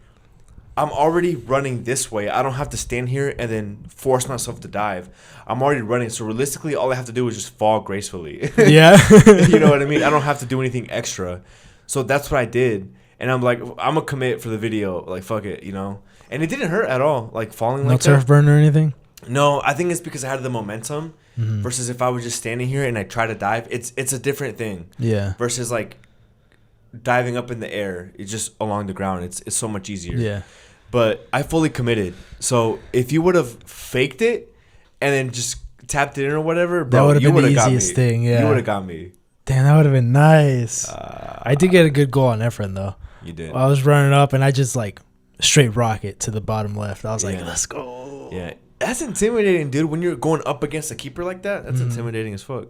I'm already running this way. I don't have to stand here and then force myself to dive. I'm already running. So realistically, all I have to do is just fall gracefully. Yeah. You know what I mean? I don't have to do anything extra. So that's what I did. And I'm like, I'm going to commit for the video. Like, fuck it, you know? And it didn't hurt at all, like falling like that. No turf burn or anything? No, I think it's because I had the momentum versus if I was just standing here and I try to dive. It's a different thing. Yeah. Versus like diving up in the air. It's just along the ground. It's so much easier. Yeah. But I fully committed. So if you would have faked it and then just tapped it in or whatever, bro, that would have been the got easiest me. thing. Yeah, you would have got me. Damn, that would have been nice. I did get a good goal on Efren though. You did. I was running up and I just like straight rocket to the bottom left. I was like, let's go. Yeah, that's intimidating, dude. When you're going up against a keeper like that, that's intimidating as fuck.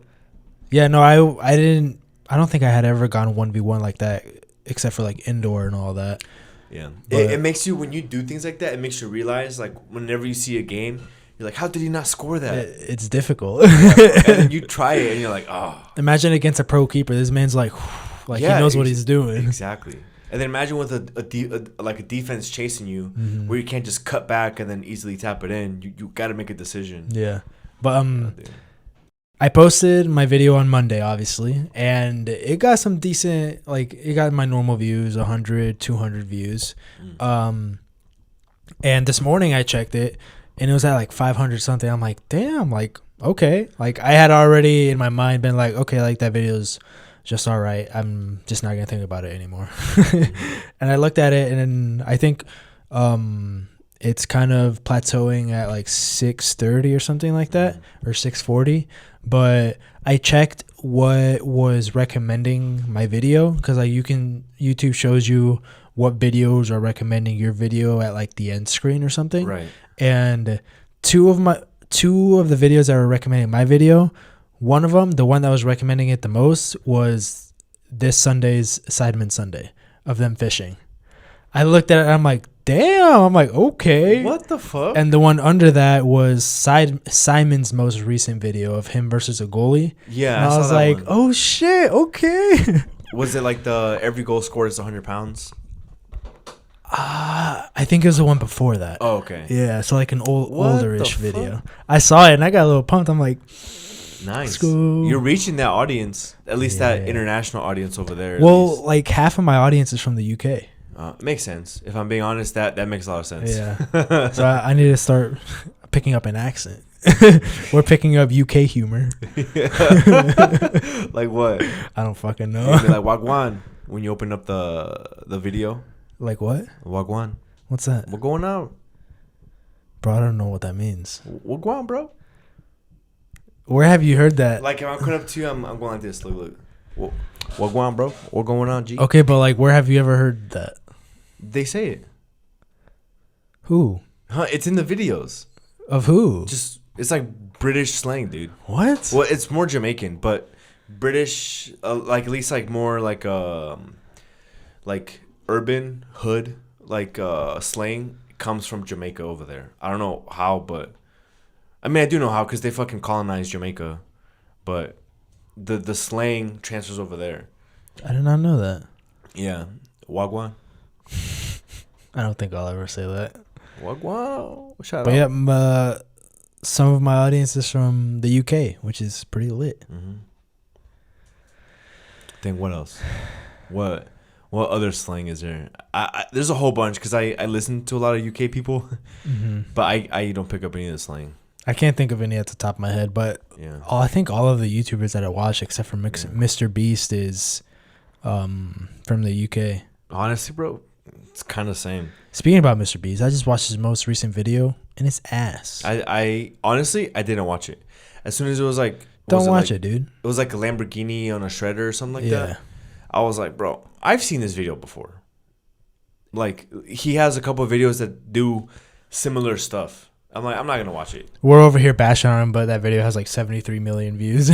Yeah, no, I don't think I had ever gone 1v1 like that except for like indoor and all that. Yeah, it makes you, when you do things like that, it makes you realize, like, whenever you see a game, you're like, how did he not score that? It's difficult. Yeah, and then you try it, and you're like, oh. Imagine against a pro keeper. This man's like he knows what he's doing. Exactly. And then imagine with a defense chasing you, where you can't just cut back and then easily tap it in. You got to make a decision. Yeah, but I posted my video on Monday, obviously, and it got some decent, like, it got my normal views, 100, 200 views. And this morning I checked it, and it was at like 500 something. I'm like, damn, like, okay. Like, I had already in my mind been like, okay, like, that video's just all right. I'm just not going to think about it anymore. And I looked at it, and I think it's kind of plateauing at like 630 or something like that, or 640. But I checked what was recommending my video, because like YouTube shows you what videos are recommending your video at like the end screen or something. Right. And two of the videos that were recommending my video, one of them, the one that was recommending it the most, was this Sunday's Sidemen Sunday of them fishing. I looked at it and I'm like, damn. I'm like, okay. What the fuck? And the one under that was Simon's most recent video of him versus a goalie. Yeah, and I was like, oh shit, okay. Was it like the every goal scored is 100 pounds? I think it was the one before that. Oh, okay. Yeah, so like an olderish video. Fuck? I saw it and I got a little pumped. I'm like, nice. You're reaching that audience, at least that international audience over there. Well, like half of my audience is from the UK. Makes sense. If I'm being honest, that makes a lot of sense. Yeah. So I need to start picking up an accent. We're picking up UK humor. Like what? I don't fucking know. Like Wagwan when you open up the video. Like what? Wagwan. What's that? What's going on? Bro, I don't know what that means. Wagwan, bro. Where have you heard that? Like if I'm coming up to you, I'm going like this. Look. Wagwan, bro. What going on, G? Okay, but like where have you ever heard that? They say it. Who? Huh? It's in the videos. Of who? Just it's like British slang, dude. What? Well, it's more Jamaican, but British, like at least like more like urban hood like slang comes from Jamaica over there. I don't know how, but I mean I do know how because they fucking colonized Jamaica, but the slang transfers over there. I did not know that. Yeah, Wagwan. I don't think I'll ever say that. Wagwan. Shout But out. yeah, some of my audience is from the UK, which is pretty lit. Mm-hmm. Think what else? What other slang is there? I there's a whole bunch because I listen to a lot of UK people, but I don't pick up any of the slang. I can't think of any at the top of my head, but Yeah, I think all of the YouTubers that I watch, except for Mr. Beast, is from the UK. honestly, bro, it's kind of the same. Speaking about Mr. Beast, I just watched his most recent video, and it's ass. I honestly I didn't watch it. As soon as it was like, Don't watch it, dude. It was like a Lamborghini on a shredder or something like Yeah. that. I was like, bro, I've seen this video before. Like he has a couple of videos that do similar stuff. I'm like, I'm not gonna watch it. We're over here bashing on him, but that video has like 73 million views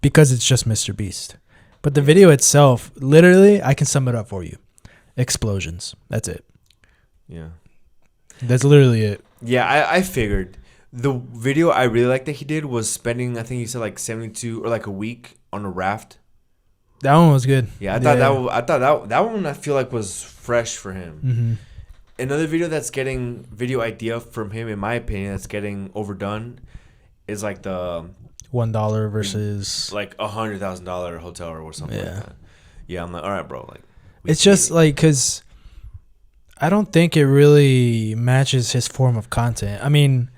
because it's just Mr. Beast. But the video itself, literally, I can sum it up for you. Explosions. That's it. Yeah. That's literally it. Yeah, I figured. The video I really liked that he did was spending, I think he said like 72 or like a week on a raft. That one was good. Yeah, I thought that one I feel like was fresh for him. Mm-hmm. Another video that's getting video idea from him, in my opinion, that's getting overdone, is like the $1 versus like $100,000 hotel or something like that. Yeah, I'm like, all right, bro. Like, it's just like because I don't think it really matches his form of content. I mean,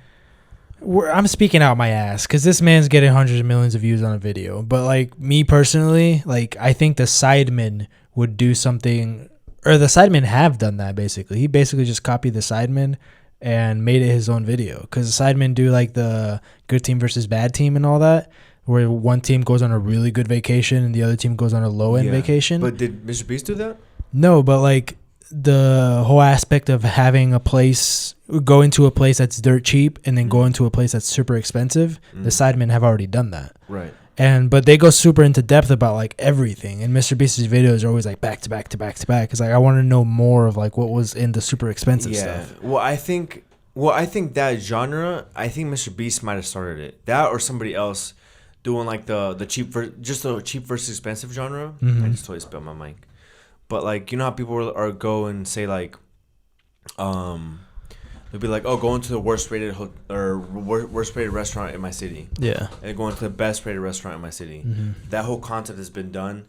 I'm speaking out my ass because this man's getting hundreds of millions of views on a video. But like me personally, like I think the Sidemen would do something, or the Sidemen have done that basically. He basically just copied the Sidemen and made it his own video. Because the Sidemen do like the good team versus bad team and all that, where one team goes on a really good vacation and the other team goes on a low end vacation. But did Mr. Beast do that? No, but like the whole aspect of having a place, going to a place that's dirt cheap and then going to a place that's super expensive, the Sidemen have already done that. Right. But they go super into depth about like everything, and Mr. Beast's videos are always like back to back to back to back. It's like I want to know more of like what was in the super expensive stuff. Well, I think that genre, I think Mr. Beast might have started it. That or somebody else doing like the cheap the cheap versus expensive genre. I just totally spilled my mic. But like, you know how people are go and say like, they'll be like, oh, going to the worst rated worst rated restaurant in my city. Yeah. And going to the best rated restaurant in my city. That whole concept has been done.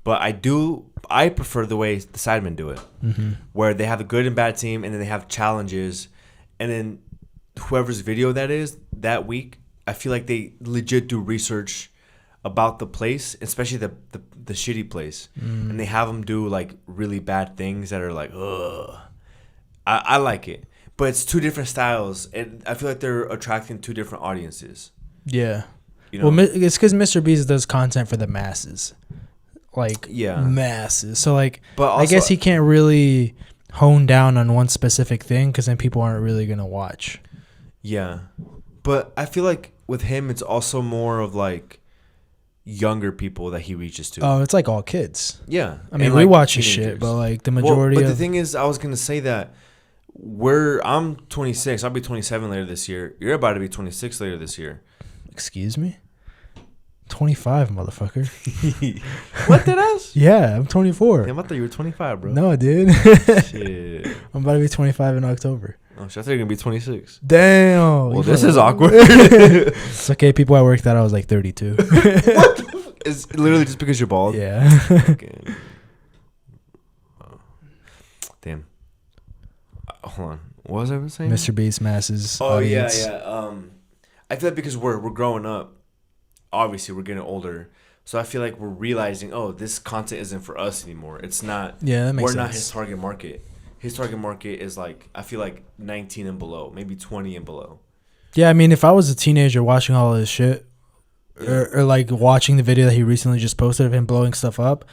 But I prefer the way the Sidemen do it, where they have a good and bad team, and then they have challenges, and then whoever's video that is that week, I feel like they legit do research about the place, especially the shitty place, and they have them do like really bad things that are like, ugh. I like it, but it's two different styles, and I feel like they're attracting two different audiences. Yeah. You know? Well, it's because Mr. Beast does content for the masses, like masses. So like, but also, I guess he can't really hone down on one specific thing because then people aren't really gonna watch. Yeah, but I feel like with him, it's also more of like younger people that he reaches to. Oh, it's like all kids. Yeah, I mean, and we like watch his teenagers. shit, but like the majority. But the thing is, I was gonna say that I'm 26. I'll be 27 later this year. You're about to be 26 later this year. Excuse me? 25, motherfucker. What did I? Yeah, I'm 24. Damn, I thought you were 25, bro. No, dude. Shit. I'm about to be 25 in October. Oh, shit, I thought you were going to be 26. Damn. Well, this is awkward. It's okay. People at work thought I was like 32. What the fuck? It's literally just because you're bald? Yeah. Okay. Damn. Hold on. What was I saying? Mr. Beast masses. Oh, audience. yeah. I feel like because we're growing up, obviously we're getting older, so I feel like we're realizing, oh, this content isn't for us anymore. It's not. Yeah, that makes sense. We're not his target market. His target market is like, I feel like 19 and below, maybe 20 and below. Yeah, I mean, if I was a teenager watching all of this shit, or like watching the video that he recently just posted of him blowing stuff up,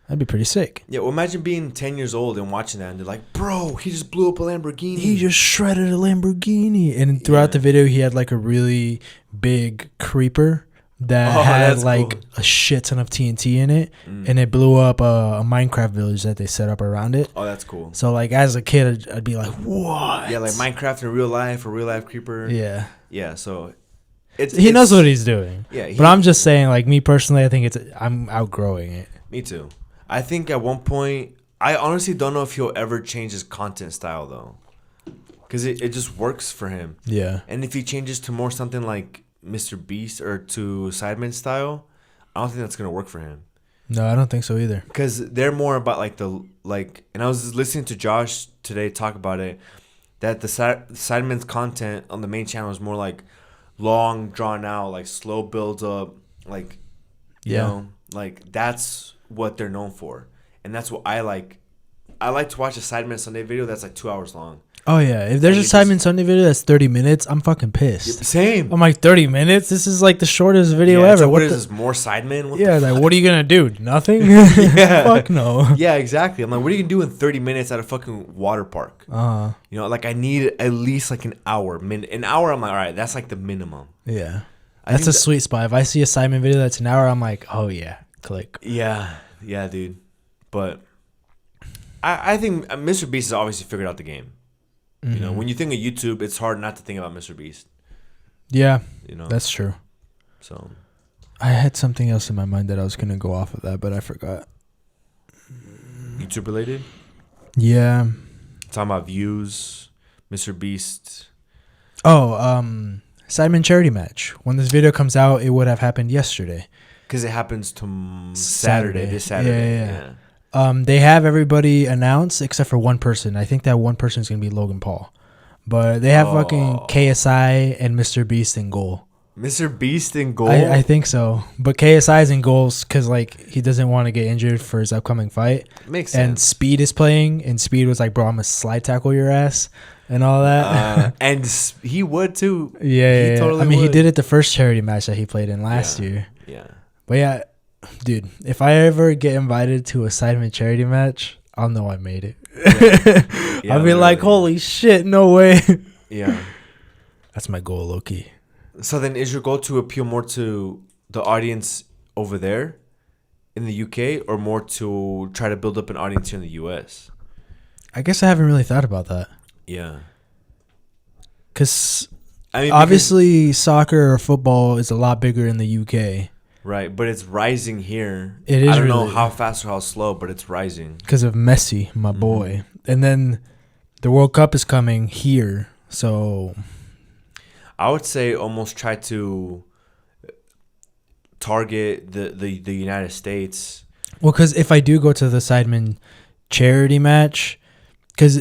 that'd be pretty sick. Yeah, well, imagine being 10 years old and watching that, and they're like, bro, he just blew up a Lamborghini. He just shredded a Lamborghini. And throughout the video, he had like a really big creeper that had like a shit ton of TNT in it, and it blew up a Minecraft village that they set up around it. Oh, that's cool. So like as a kid, I'd be like, what? Yeah, like Minecraft in real life, a real life creeper. Yeah. Yeah, so he knows what he's doing. Yeah, but I'm just saying, like, me personally, I think I'm outgrowing it. Me too. I think at one point, I honestly don't know if he'll ever change his content style though, because it just works for him. Yeah. And if he changes to more something like Mr. Beast or to Sidemen style, I don't think that's gonna work for him. No, I don't think so either. Because they're more about and I was listening to Josh today talk about it, that the Sidemen's content on the main channel is more like long, drawn out, like slow build up, like you know, like that's what they're known for, and that's what I like. I like to watch a Sidemen Sunday video that's like 2 hours long. Oh yeah, if there's a Sidemen Sunday video that's 30 minutes, I'm fucking pissed. Same. I'm like 30 minutes. This is like the shortest video ever. What is this? More Sidemen? Like what are you gonna do? Nothing. Fuck no. Yeah, exactly. I'm like, what are you gonna do in 30 minutes at a fucking water park? You know, like I need at least like an hour. An hour. I'm like, all right, that's like the minimum. Yeah, that's a sweet spot. If I see a Sidemen video that's an hour, I'm like, oh yeah, click. Yeah, dude. But I think Mr. Beast has obviously figured out the game. You know, when you think of YouTube, it's hard not to think about Mr. Beast. Yeah, you know, that's true. So I had something else in my mind that I was gonna go off of that, but I forgot. YouTube related? Yeah. Talking about views, Mr. Beast. Oh, Sidemen charity match. When this video comes out, it would have happened yesterday. Because it happens to Saturday. This Saturday. Yeah. They have everybody announced except for one person. I think that one person is gonna be Logan Paul, but they have fucking KSI and Mr. Beast in goal. Mr. Beast in goal. I think so, but KSI is in goals because like he doesn't want to get injured for his upcoming fight. Makes sense. And Speed is playing, and Speed was like, "Bro, I'm gonna slide tackle your ass." And all that. And he would too. Yeah, totally. I mean, he did it the first charity match that he played in last year. Yeah. But yeah, dude, if I ever get invited to a Sidemen charity match, I'll know I made it. Yeah. I'll be like, holy shit, no way. Yeah. That's my goal, Loki. So then is your goal to appeal more to the audience over there in the UK or more to try to build up an audience here in the US? I guess I haven't really thought about that. Yeah. Because obviously soccer or football is a lot bigger in the UK. Right, but it's rising here. It is. I don't know how fast or how slow, but it's rising. Because of Messi, my boy. And then the World Cup is coming here, so I would say almost try to target the United States. Well, because if I do go to the Sidemen charity match, because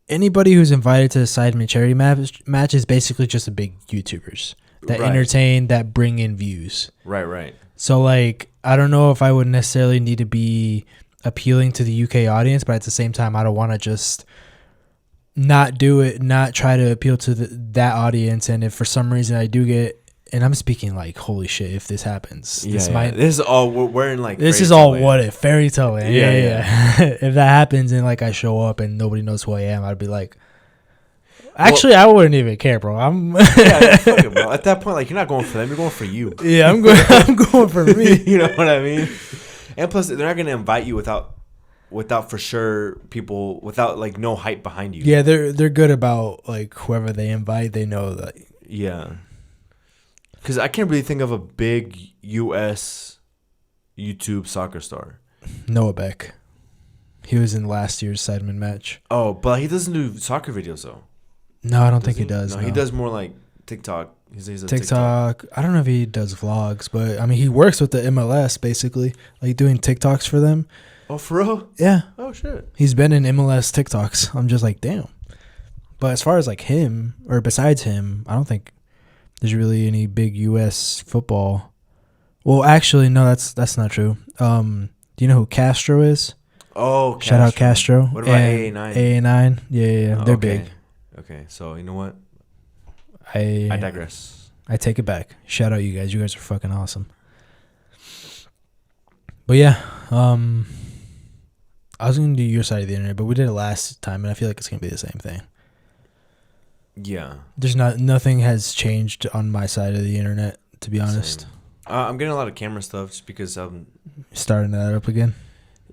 anybody who's invited to the Sidemen charity match is basically just a big YouTubers that entertain, that bring in views. Right. So, like, I don't know if I would necessarily need to be appealing to the UK audience, but at the same time, I don't want to just not do it, not try to appeal to that audience. And if for some reason I do get, and I'm speaking like, holy shit, if this happens. This is all, we're in like, this is all what if, fairy tale land. Yeah. If that happens and like I show up and nobody knows who I am, I'd be like, actually, I wouldn't even care, bro. Fuck it, bro. At that point, like, you're not going for them, you're going for you. Yeah, I'm going for me. You know what I mean? And plus, they're not going to invite you without without for sure people without like no hype behind you. Yeah, they're good about like whoever they invite. They know that. Yeah. Because I can't really think of a big U.S. YouTube soccer star. Noah Beck. He was in last year's Sidemen match. Oh, but he doesn't do soccer videos though. No, I don't think he does. No, he does more like TikTok. He's a TikTok. I don't know if he does vlogs, but I mean, he works with the MLS basically, like doing TikToks for them. Oh, for real? Yeah. Oh, shit. He's been in MLS TikToks. I'm just like, damn. But as far as like him, or besides him, I don't think there's really any big U.S. football. Well, actually, no, that's not true. Do you know who Castro is? Oh, Shout out Castro. What about AA9? AA9? Yeah. Oh, They're okay. big. Okay, so you know what? I digress. I take it back. Shout out you guys. You guys are fucking awesome. But yeah, I was gonna do your side of the internet, but we did it last time, and I feel like it's gonna be the same thing. Yeah. There's nothing has changed on my side of the internet, to be honest. I'm getting a lot of camera stuff just because I'm starting that up again.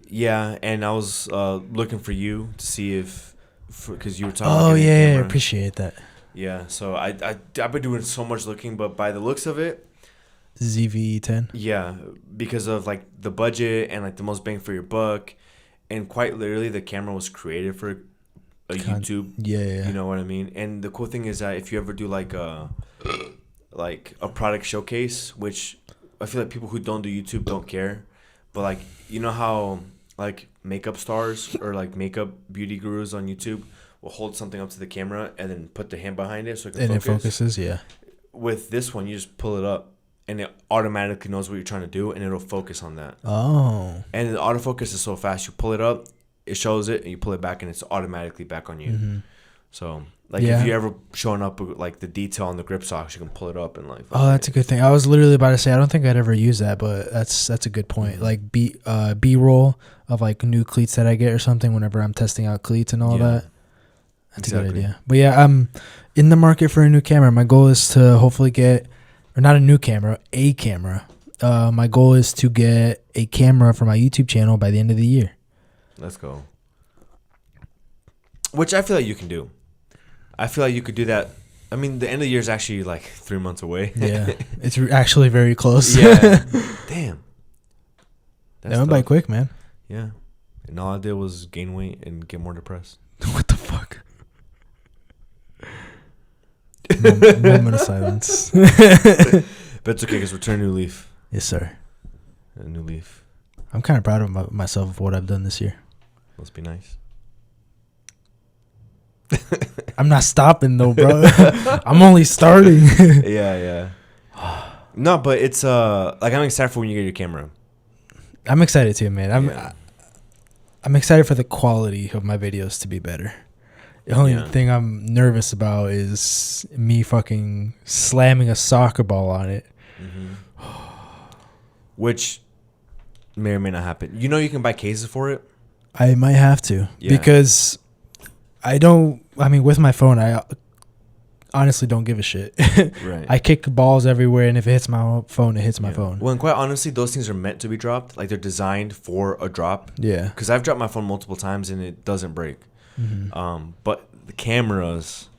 Yeah, and I was looking for you to see if, because you were talking. Oh yeah, I appreciate that. Yeah, so I've been doing so much looking, but by the looks of it, ZV-10. Yeah, because of like the budget and like the most bang for your buck, and quite literally the camera was created for a YouTube. Yeah. You know what I mean? And the cool thing is that if you ever do like a product showcase, which I feel like people who don't do YouTube don't care, but like you know how like makeup stars or like makeup beauty gurus on YouTube will hold something up to the camera and then put the hand behind it so it can focus. It focuses, yeah. With this one, you just pull it up and it automatically knows what you're trying to do and it'll focus on that. Oh. And the autofocus is so fast. You pull it up, it shows it, and you pull it back and it's automatically back on you. Mm-hmm. So like if you're ever showing up with like the detail on the grip socks, you can pull it up and like. Oh, that's a good thing. I was literally about to say I don't think I'd ever use that, but that's a good point. Mm-hmm. Like B-roll of like new cleats that I get or something whenever I'm testing out cleats and all that. That's a good idea. But yeah, I'm in the market for a new camera. My goal is to hopefully get, or not a new camera, a camera. My goal is to get a camera for my YouTube channel by the end of the year. Let's go. Which I feel like you can do. I feel like you could do that. I mean, the end of the year is actually like 3 months away. Yeah, it's actually very close. Yeah. Damn. That went by quick, man. Yeah. And all I did was gain weight and get more depressed. What the fuck? Moment of silence. But it's okay because we're turning a new leaf. Yes, sir. A new leaf. I'm kind of proud of myself of what I've done this year. Must be nice. I'm not stopping though, bro. I'm only starting. Yeah. No, but it's like I'm excited for when you get your camera. I'm excited too, man. I'm excited for the quality of my videos to be better. The only thing I'm nervous about is me fucking slamming a soccer ball on it. Mm-hmm. Which may or may not happen. You know you can buy cases for it? I might have to. Yeah. Because with my phone, I honestly don't give a shit. Right. I kick balls everywhere, and if it hits my phone, it hits my phone. Well, and quite honestly, those things are meant to be dropped. Like, they're designed for a drop. Yeah. Because I've dropped my phone multiple times, and it doesn't break. Mm-hmm. But the cameras,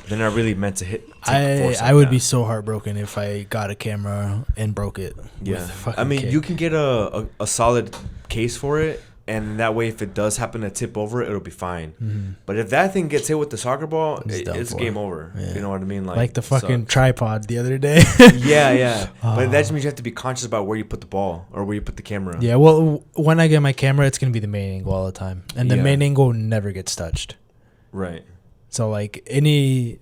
they're not really meant to hit. I would be so heartbroken if I got a camera and broke it. Yeah. I mean, you can get a solid case for it. And that way, if it does happen to tip over, it'll be fine. Mm-hmm. But if that thing gets hit with the soccer ball, it's game over. Yeah. You know what I mean? Like the fucking tripod the other day. Yeah. But that just means you have to be conscious about where you put the ball or where you put the camera. Yeah, well, when I get my camera, it's going to be the main angle all the time. And the main angle never gets touched. Right. So, like, because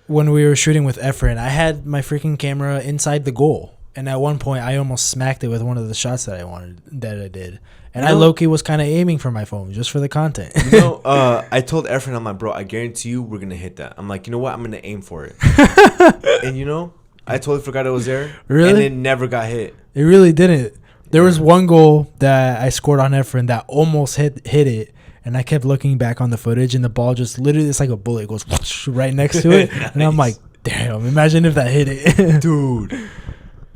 when we were shooting with Efren, I had my freaking camera inside the goal. And at one point, I almost smacked it with one of the shots that I did. And I low-key was kind of aiming for my phone, just for the content. I told Efren, I'm like, bro, I guarantee you we're going to hit that. I'm like, you know what? I'm going to aim for it. And, I totally forgot it was there. Really? And it never got hit. It really didn't. There was one goal that I scored on Efren that almost hit it. And I kept looking back on the footage, and the ball just literally, it's like a bullet. It goes whoosh, right next to it. Nice. And I'm like, damn, imagine if that hit it. Dude.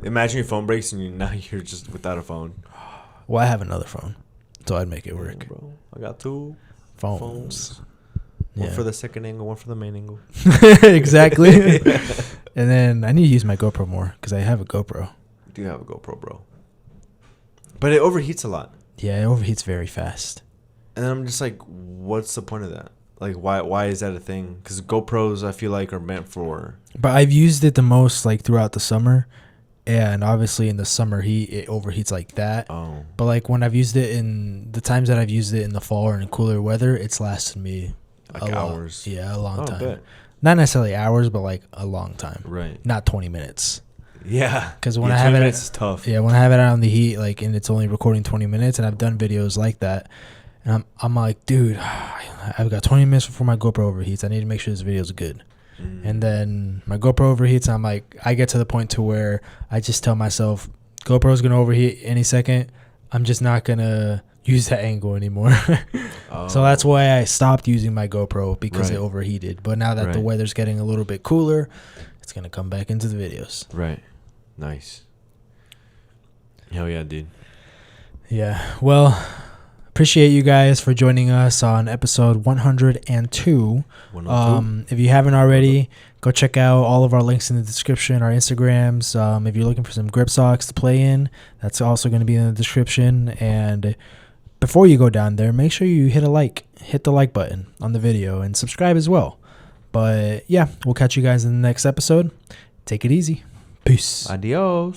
Imagine your phone breaks and now you're just without a phone. Well, I have another phone, so I'd make it work. Bro, I got 2 phones. One for the second angle, one for the main angle. Exactly. And then I need to use my GoPro more because I have a GoPro. You do have a GoPro, bro. But it overheats a lot. Yeah, it overheats very fast. And I'm just like, what's the point of that? Like, why is that a thing? Because GoPros, I feel like, are meant for... But I've used it the most, like, throughout the summer. And obviously in the summer heat, it overheats like that. Oh. But, like, when I've used it in... The times that I've used it in the fall or in cooler weather, it's lasted me... Like hours. A long time. Bet. Not necessarily hours, but, like, a long time. Right. Not 20 minutes. Yeah. Because when I have it... It's tough. Yeah, when I have it out on the heat, like, and it's only recording 20 minutes, and I've done videos like that... And I'm like, dude, I've got 20 minutes before my GoPro overheats. I need to make sure this video is good. And then my GoPro overheats. I'm like, I get to the point to where I just tell myself, GoPro's going to overheat any second. I'm just not going to use that angle anymore. So that's why I stopped using my GoPro because it overheated. But now that the weather's getting a little bit cooler, it's going to come back into the videos. Right. Nice. Hell yeah, dude. Yeah. Well... Appreciate you guys for joining us on episode 102. If you haven't already, go check out all of our links in the description, our Instagrams. If you're looking for some grip socks to play in, that's also going to be in the description. And before you go down there, make sure you hit the like button on the video and subscribe as well. But yeah, we'll catch you guys in the next episode. Take it easy. Peace. Adios.